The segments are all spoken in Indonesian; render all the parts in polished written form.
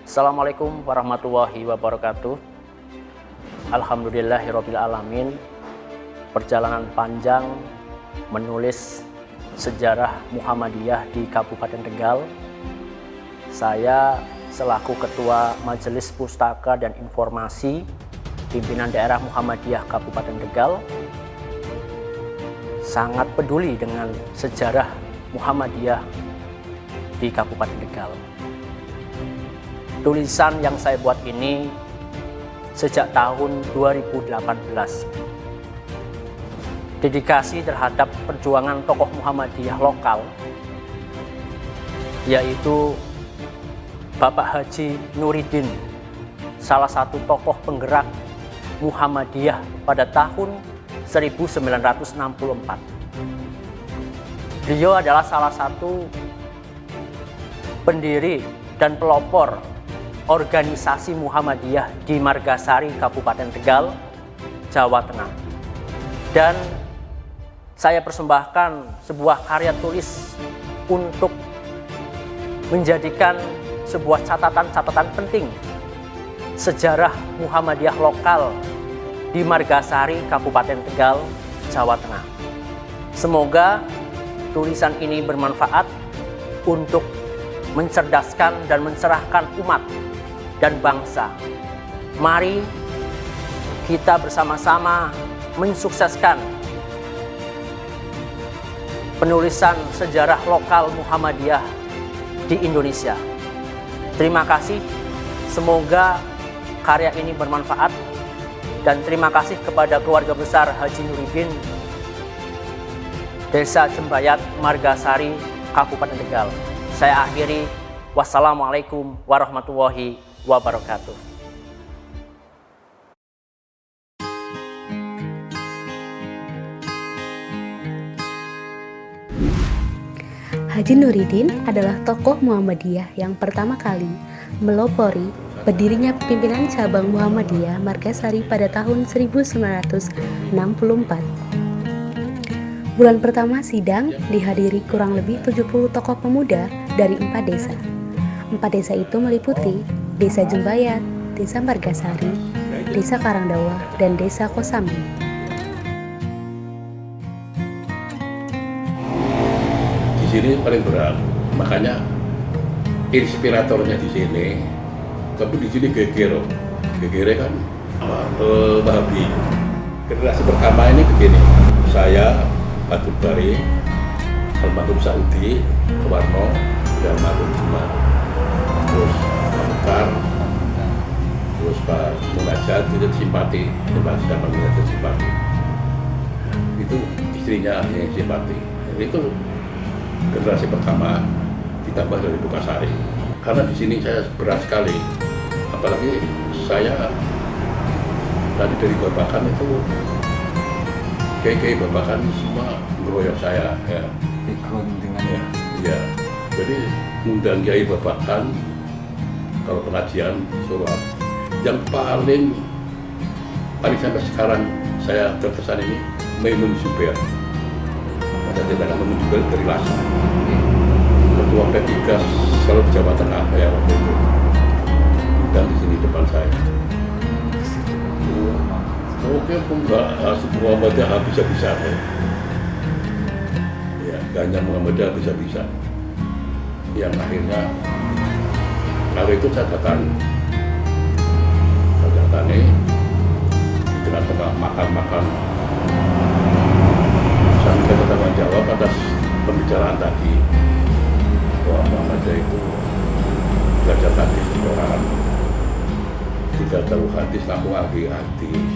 Assalamualaikum warahmatullahi wabarakatuh. Alhamdulillahirabbil alamin. Perjalanan panjang menulis sejarah Muhammadiyah di Kabupaten Tegal. Saya selaku Ketua Majelis Pustaka dan Informasi Pimpinan Daerah Muhammadiyah Kabupaten Tegal sangat peduli dengan sejarah Muhammadiyah di Kabupaten Tegal. Tulisan yang saya buat ini sejak tahun 2018. Dedikasi terhadap perjuangan tokoh Muhammadiyah lokal, yaitu Bapak Haji Nuridin, salah satu tokoh penggerak Muhammadiyah pada tahun 1964. Beliau adalah salah satu pendiri dan pelopor organisasi Muhammadiyah di Margasari, Kabupaten Tegal, Jawa Tengah. Dan saya persembahkan sebuah karya tulis untuk menjadikan sebuah catatan-catatan penting sejarah Muhammadiyah lokal di Margasari, Kabupaten Tegal, Jawa Tengah. Semoga tulisan ini bermanfaat untuk mencerdaskan dan mencerahkan umat dan bangsa. Mari kita bersama-sama mensukseskan penulisan sejarah lokal Muhammadiyah di Indonesia. Terima kasih, semoga karya ini bermanfaat, dan terima kasih kepada keluarga besar Haji Nuridin, Desa Jembayat, Margasari, Kabupaten Tegal. Saya akhiri, wassalamualaikum warahmatullahi wabarakatuh. Haji Nuridin adalah tokoh Muhammadiyah yang pertama kali melopori berdirinya pimpinan cabang Muhammadiyah Margasari pada tahun 1964. Bulan pertama sidang dihadiri kurang lebih 70 tokoh pemuda dari 4 desa. 4 desa itu meliputi Desa Jembayat, Desa Margasari, Desa Karangdawa, dan Desa Kosambi. Di sini paling berat, makanya inspiratornya di sini. Tapi di sini geger kan Wahabi. Generasi pertama ini begini, saya Batul Bari, almarhum Saudi, Kewarno, dan almarhum Jumar, terus Pak Mekar, terus Pak Munajat itu simpati, sama Munajat simpati. Itu istrinya yang simpati. Itu generasi pertama ditambah dari Bukasari. Karena di sini saya berat sekali, apalagi saya tadi dari Babakan itu. Kayak Babakan semua ngeroyok saya ya. Ikut dengan Ya. Jadi ngundang Kiai Babakan kalau pengajian surat. Yang paling sampai sekarang saya terkesan ini Maimun Zubair. Ada tindakan Maimun Zubair dari Lasa. Ketua P3 selalu Jawa Tengah ya waktu itu. Dan di sini depan saya. Oke, enggak semua Muhammadiyah bisa-bisa ya, hanya Muhammadiyah bisa-bisa. Yang akhirnya kalau itu saya datangi di tengah-tengah makan-makan sampai bertanggung jawab atas pembicaraan tadi bahwa Muhammadiyah itu belajar hadis di Quran, tidak tahu hadis langsung ahli hadis.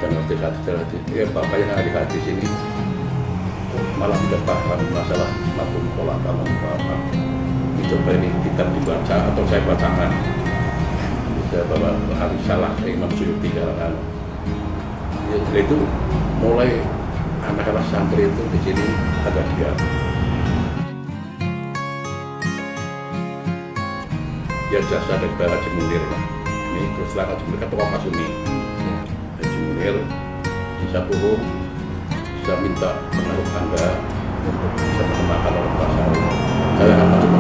Dan ngerti hadis, ya bapak yang ahli hadis ini malah tidak paham masalah mafhum mukhalafah apa. Coba ini kita dibaca atau saya bacakan. Saya bawa hari salah Imam Suyuti karangan. Ya, itu mulai anak-anak santri itu di sini ada dia. Ya jasa dari Haji Munir lah. Ini terus Haji Munir kan tokoh Masumi. Bisa turun, bisa minta menaruh tangga untuk bisa mengembangkan orang pasar. Saya akan masuk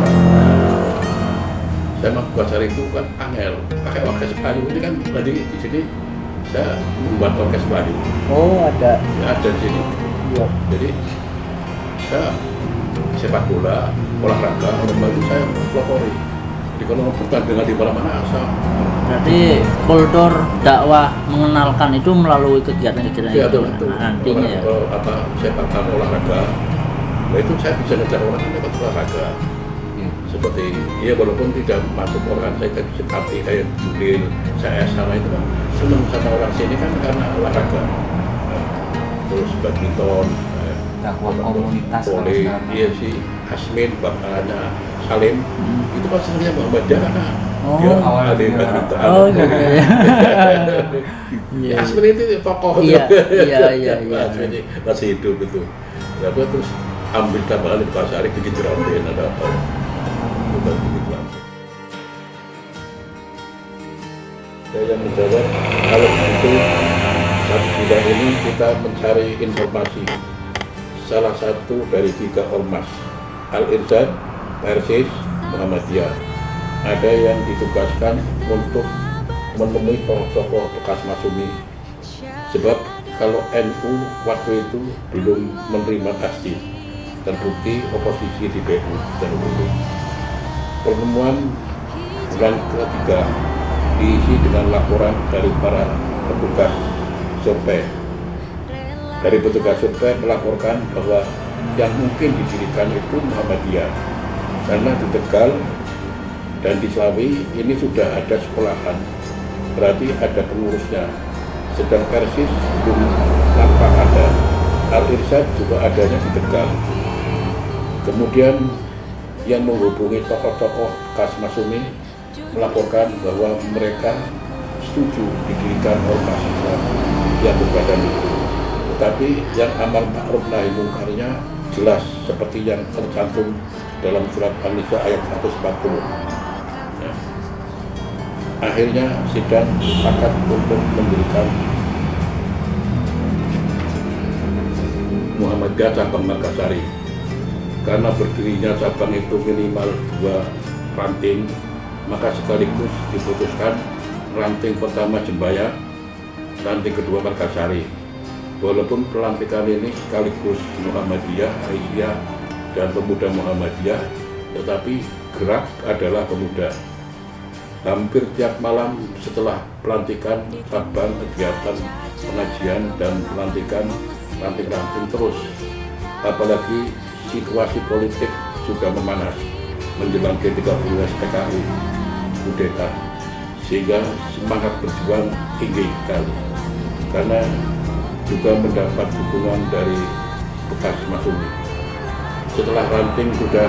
ke Saya Mangkuasari itu kan angel, pakai orkes baru ini kan tadi di sini saya membuat orkes baru. Oh, ada. Ya, ada di sini. Iya. Jadi saya sepak bola, olahraga, baru saya pelopori. Jadi kalau pertandingan di mana-mana asal. Berarti kultur dakwah mengenalkan itu melalui kegiatan-kegiatan Ya, itu. itu Nantinya ya. sepak bola, olahraga. Nah itu saya bisa ngejar orang lewat olahraga. Seperti ya walaupun tidak masuk orang saya seperti kayak Julil, saya sama itu kan senang sama orang sini kan karena olahraga. Terus badminton, dakwah komunitas kalau volley, sekarang. iya sih Hasmin, bapaknya Salim, itu kan senangnya Muhammadiyah karena dia awalnya ada dia- badminton. Oh, gitu ya. Ya, Hasmin itu tokoh Iya, tuh. iya. Hasmin masih hidup itu. Lalu terus ambil tambahan di Pasar bikin jerotin ada apa? Bukan begitu langsung. Saya yang menjawab kalau itu saat sudah ini kita mencari informasi salah satu dari 3 ormas Al-Irsyad, Persis, Muhammadiyah. Ada yang ditugaskan untuk menemui tokoh-tokoh bekas Masyumi. Sebab kalau NU waktu itu belum menerima tasdid, terbukti oposisi di PU terbukti. Pertemuan bulan ketiga diisi dengan laporan dari para petugas survei. Dari petugas survei melaporkan bahwa yang mungkin didirikan itu Muhammadiyah, karena di Tegal dan di Slawi ini sudah ada sekolahan, berarti ada pengurusnya. Sedang Persis belum nampak ada. Al-Irsyad juga adanya di Tegal. Kemudian yang menghubungi tokoh-tokoh bekas Masyumi melaporkan bahwa mereka setuju didirikan ormas Islam yang berbadan itu. Tetapi yang amal ma'ruf nahi mungkarnya jelas seperti yang tercantum dalam surat An-Nisa ayat 140. Ya. Akhirnya sidang sepakat untuk mendirikan Muhammadiyah cabang Makassari. Karena berdirinya cabang itu minimal 2 ranting, maka sekaligus diputuskan ranting pertama Jembayat, ranting kedua Makassari. Walaupun pelantikan ini sekaligus Muhammadiyah, Aisyah, dan pemuda Muhammadiyah, tetapi gerak adalah pemuda. Hampir tiap malam setelah pelantikan cabang kegiatan pengajian dan pelantikan ranting-ranting terus. Apalagi situasi politik juga memanas menjelang G30 PKI kudeta, sehingga semangat berjuang tinggi sekali karena juga mendapat dukungan dari bekas Masyumi. Setelah ranting sudah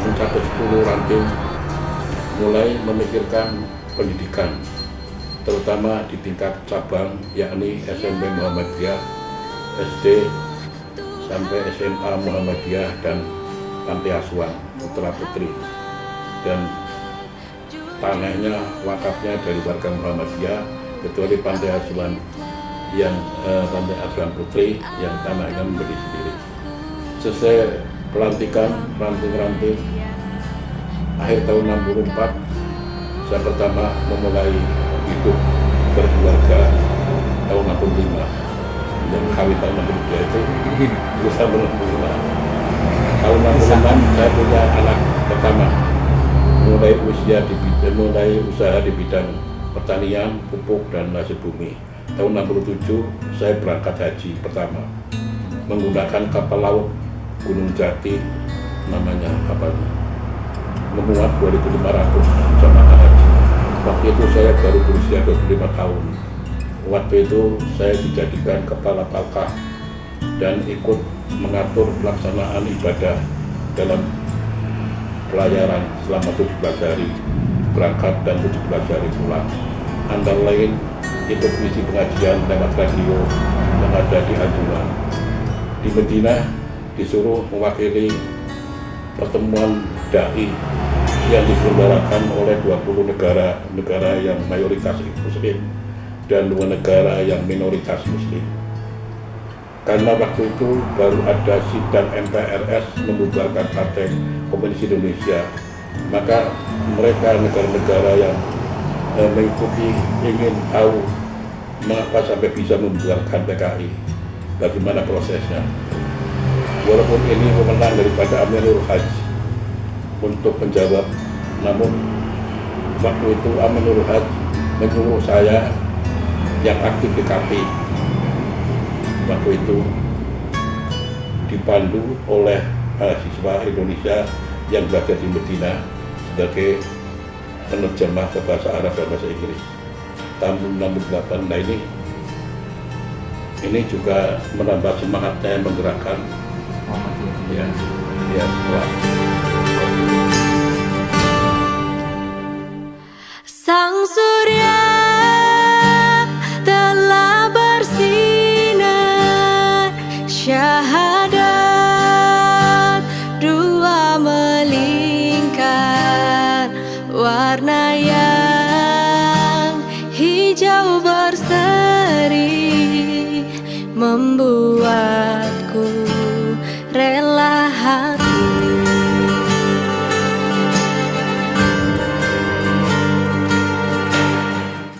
mencapai 10 ranting, mulai memikirkan pendidikan, terutama di tingkat cabang, yakni SMP Muhammadiyah, SD sampai SMA Muhammadiyah dan Panti Asuhan Putra Putri, dan tanahnya wakafnya dari warga Muhammadiyah kecuali Panti Asuhan yang Panti Asuhan Putri yang tanahnya membeli sendiri. Selesai pelantikan ranting-ranting akhir tahun 64, saya pertama memulai hidup berkeluarga tahun 65. Dan kawin tahun 63 itu berusaha 65. Tahun 66 saya punya anak pertama, mulai usaha di bidang pertanian, pupuk dan nasi bumi. Tahun 67 saya berangkat haji pertama menggunakan kapal laut Gunung Jati, namanya kapalnya, memuat 2.500 jamaah haji. Waktu itu saya baru berusia 25 tahun. Waktu itu saya dijadikan kepala palkah dan ikut mengatur pelaksanaan ibadah dalam pelayaran selama 17 hari berangkat dan 17 hari pulang. Antara lain ikut misi pengajian lewat radio yang ada di Anjuran. Di Medina disuruh mewakili pertemuan dai yang diselenggarakan oleh 20 negara yang mayoritas muslim dan 2 negara yang minoritas muslim. Karena waktu itu baru ada sidang MPRS membubarkan Partai Komunis Indonesia Maka mereka negara-negara yang mengikuti ingin tahu mengapa sampai bisa membubarkan PKI, bagaimana prosesnya. Walaupun ini wewenang daripada Amirul Hajj untuk menjawab, namun waktu itu Amirul Hajj menyuruh saya yang aktif di KP waktu itu dipandu oleh mahasiswa Indonesia yang berada di Medina sebagai penerjemah ke bahasa Arab dan bahasa Inggris tahun 68. Nah ini juga menambah semangatnya, menggerakkan ya, wah. Sang surya telah bersinar, syahadat dua melingkar, warna yang hijau berseri membuat